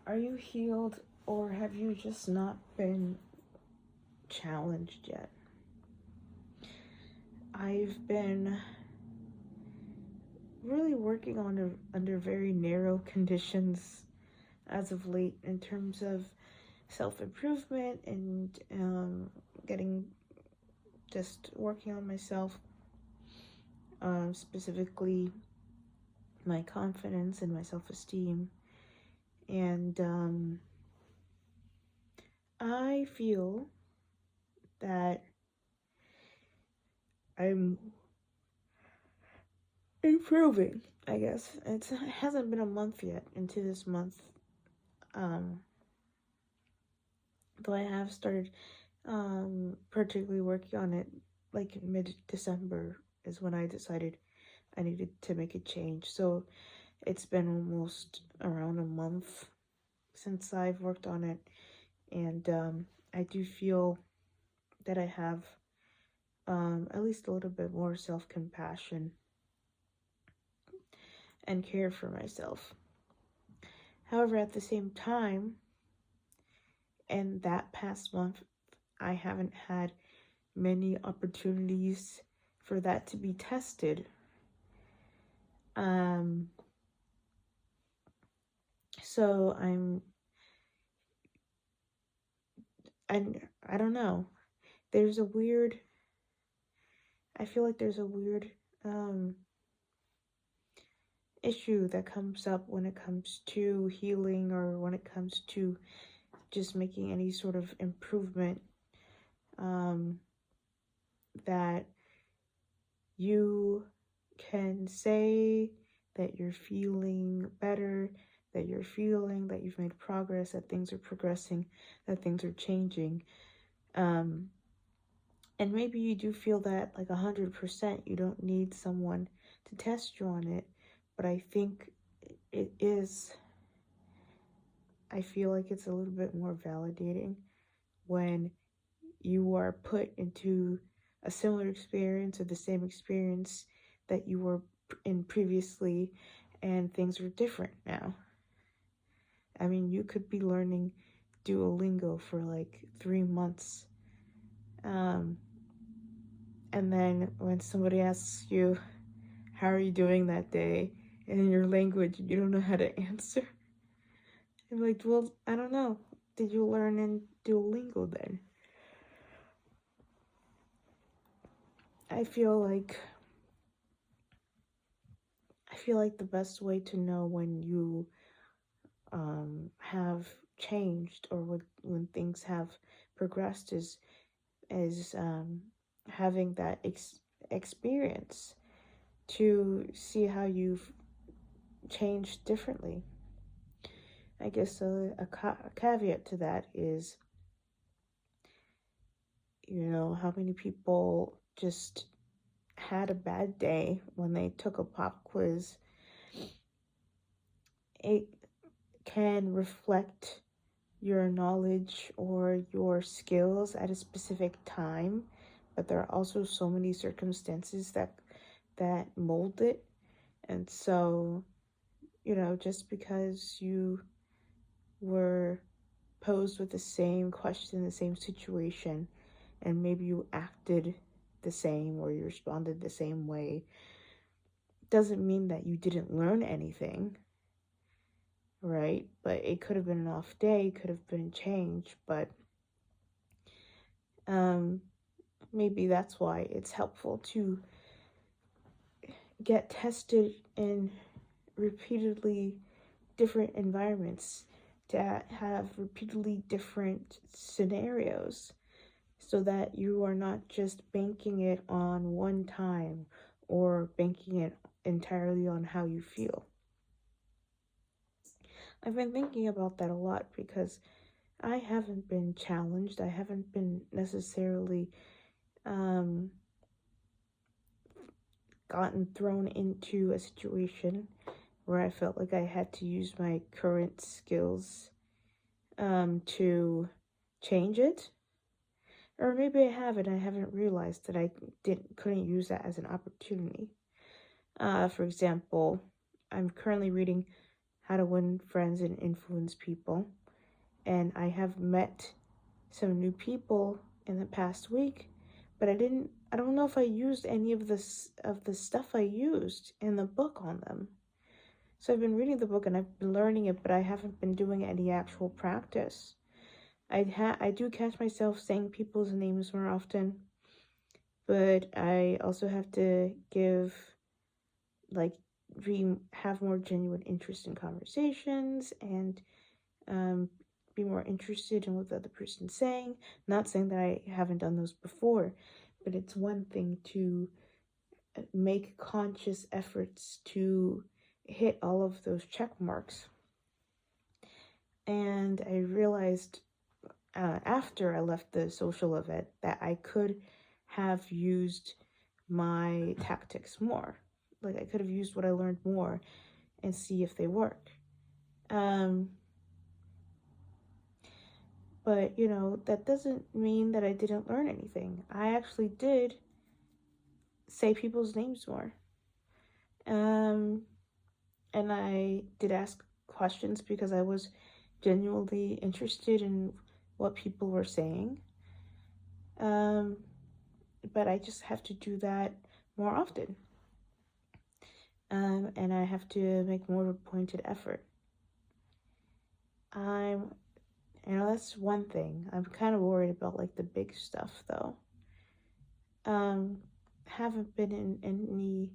Are you healed, or have you just not been challenged yet? I've been really working on under very narrow conditions as of late in terms of self-improvement and getting just working on myself, specifically my confidence and my self-esteem. And I feel that I'm improving, I guess. It hasn't been a month yet into this month. Though I have started particularly working on it like mid-December is when I decided I needed to make a change. So it's been almost around a month since I've worked on it, and I do feel that I have at least a little bit more self-compassion and care for myself. However, at the same time, in that past month, I haven't had many opportunities for that to be tested. So I don't know. There's a weird, I feel like there's a weird issue that comes up when it comes to healing or when it comes to just making any sort of improvement, that you can say that you're feeling better, that you're feeling that you've made progress, that things are progressing, that things are changing. And maybe you do feel that like 100%, you don't need someone to test you on it. But I think it is, I feel like it's a little bit more validating when you are put into a similar experience or the same experience that you were in previously and things are different now. I mean, you could be learning Duolingo for like 3 months. And then when somebody asks you, how are you doing that day? And in your language, you don't know how to answer. I'm like, well, I don't know. Did you learn in Duolingo then? I feel like the best way to know when you have changed or when things have progressed is having that experience to see how you've changed differently. I guess a caveat to that is, how many people just had a bad day when they took a pop quiz. It can reflect your knowledge or your skills at a specific time, but there are also so many circumstances that mold it. And so, just because you were posed with the same question, the same situation, and maybe you acted the same or you responded the same way, doesn't mean that you didn't learn anything, right? But it could have been an off day, could have been a change, but maybe that's why it's helpful to get tested in repeatedly different environments, to have repeatedly different scenarios, so that you are not just banking it on one time or banking it entirely on how you feel. I've been thinking about that a lot because I haven't been challenged. I haven't been necessarily gotten thrown into a situation where I felt like I had to use my current skills to change it. Or maybe I have and I haven't realized that I couldn't use that as an opportunity. For example, I'm currently reading how to win friends and influence people. And I have met some new people in the past week, but I don't know if I used any of the stuff I used in the book on them. So I've been reading the book and I've been learning it, but I haven't been doing any actual practice. I do catch myself saying people's names more often, but I also have to like have more genuine interest in conversations and um, be more interested in what the other person's saying. Not saying that I haven't done those before, but it's one thing to make conscious efforts to hit all of those check marks. And I realized after I left the social event that I could have used my tactics more. Like I could have used what I learned more and see if they work. But that doesn't mean that I didn't learn anything. I actually did say people's names more. And I did ask questions because I was genuinely interested in what people were saying. But I just have to do that more often. And I have to make more of a pointed effort. That's one thing. I'm kind of worried about like the big stuff though. Haven't been in any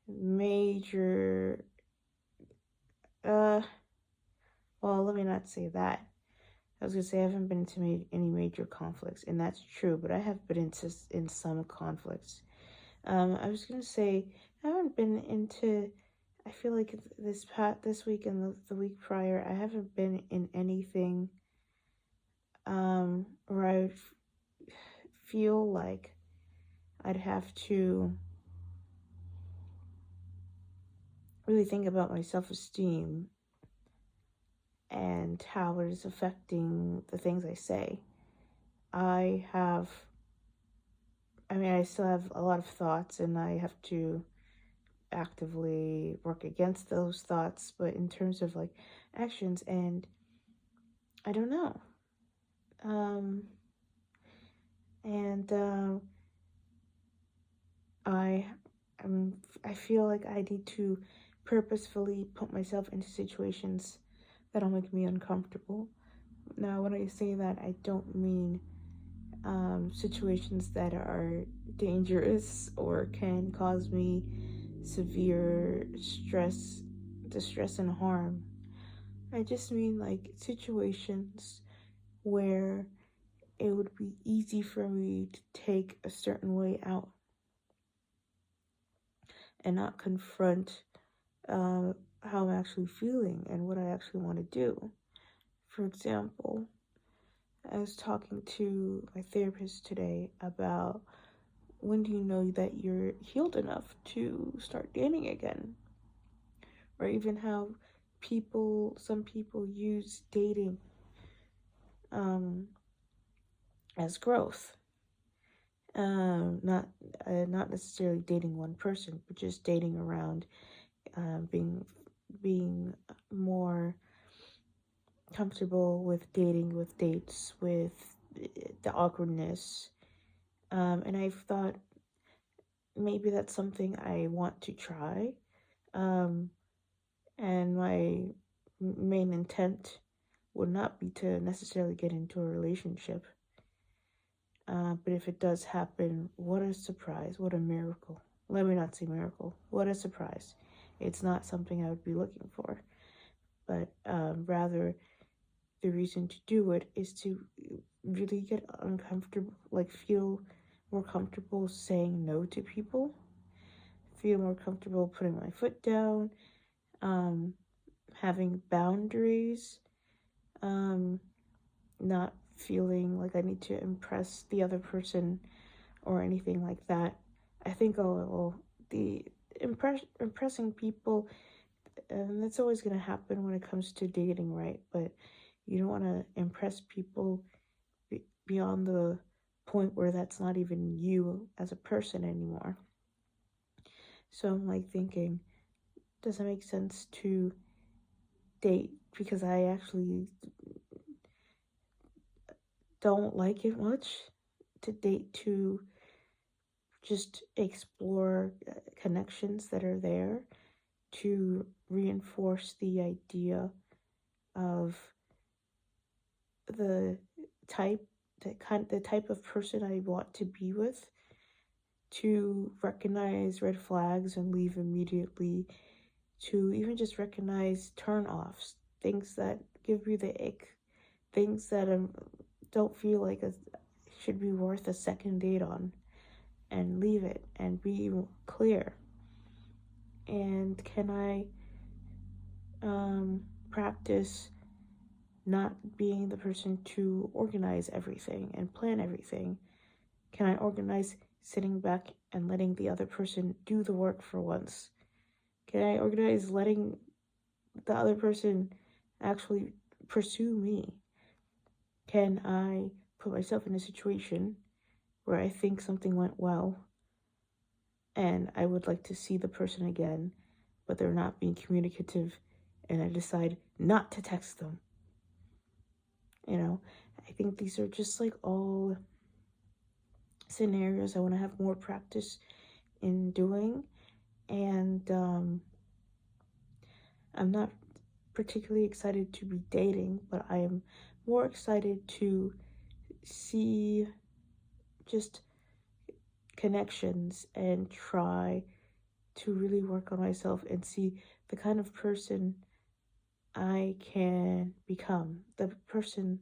major well, let me not say that. I was gonna say I haven't been into any major conflicts, and that's true, but I have been in some conflicts. I was gonna say I haven't been into. I feel like this week and the week prior, I haven't been in anything where I feel like I'd have to really think about my self-esteem and how it is affecting the things I say. I still have a lot of thoughts and I have to actively work against those thoughts, but in terms of like actions, and I don't know. And I feel like I need to purposefully put myself into situations that'll make me uncomfortable. Now, when I say that, I don't mean situations that are dangerous or can cause me severe distress, and harm. I just mean like situations where it would be easy for me to take a certain way out and not confront how I'm actually feeling and what I actually want to do. For example, I was talking to my therapist today about when do you know that you're healed enough to start dating again? Or even how some people use dating as growth. Not necessarily dating one person, but just dating around, being more comfortable with dating, with dates, with the awkwardness. And I've thought maybe that's something I want to try. And my main intent would not be to necessarily get into a relationship. But if it does happen, what a surprise, what a miracle. Let me not say miracle, what a surprise. It's not something I would be looking for, but rather the reason to do it is to really get uncomfortable, like feel more comfortable saying no to people, feel more comfortable putting my foot down, having boundaries, not feeling like I need to impress the other person or anything like that. I think the impressing people, and that's always going to happen when it comes to dating, right? But you don't want to impress people beyond the point where that's not even you as a person anymore. So I'm like thinking, does it make sense to date because I actually don't like it much to date, to just explore connections that are there, to reinforce the idea of the type the type of person I want to be with, to recognize red flags and leave immediately, to even just recognize turn offs, things that give me the ick, things that don't feel like should be worth a second date on, and leave it and be clear. And can I practice not being the person to organize everything and plan everything? Can I organize sitting back and letting the other person do the work for once? Can I organize letting the other person actually pursue me? Can I put myself in a situation where I think something went well and I would like to see the person again, but they're not being communicative, and I decide not to text them? You know, I think these are just like all scenarios I want to have more practice in doing. And I'm not particularly excited to be dating, but I am more excited to see just connections and try to really work on myself and see the kind of person I can become, the person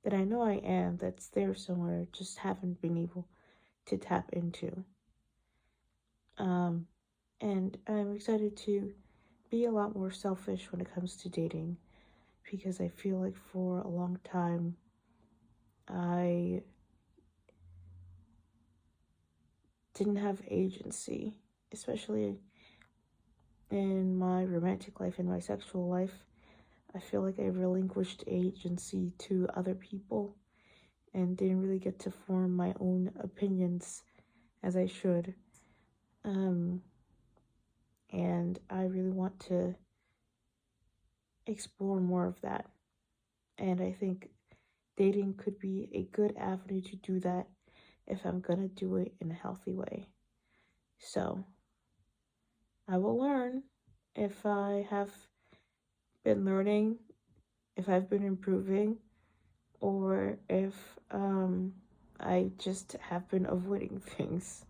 that I know I am, that's there somewhere, just haven't been able to tap into. And I'm excited to be a lot more selfish when it comes to dating, because I feel like for a long time I didn't have agency, especially in my romantic life and my sexual life. I feel like I relinquished agency to other people and didn't really get to form my own opinions as I should. And I really want to explore more of that. And I think dating could be a good avenue to do that if I'm gonna do it in a healthy way. So I will learn if I have been learning, if I've been improving, or if I just have been avoiding things.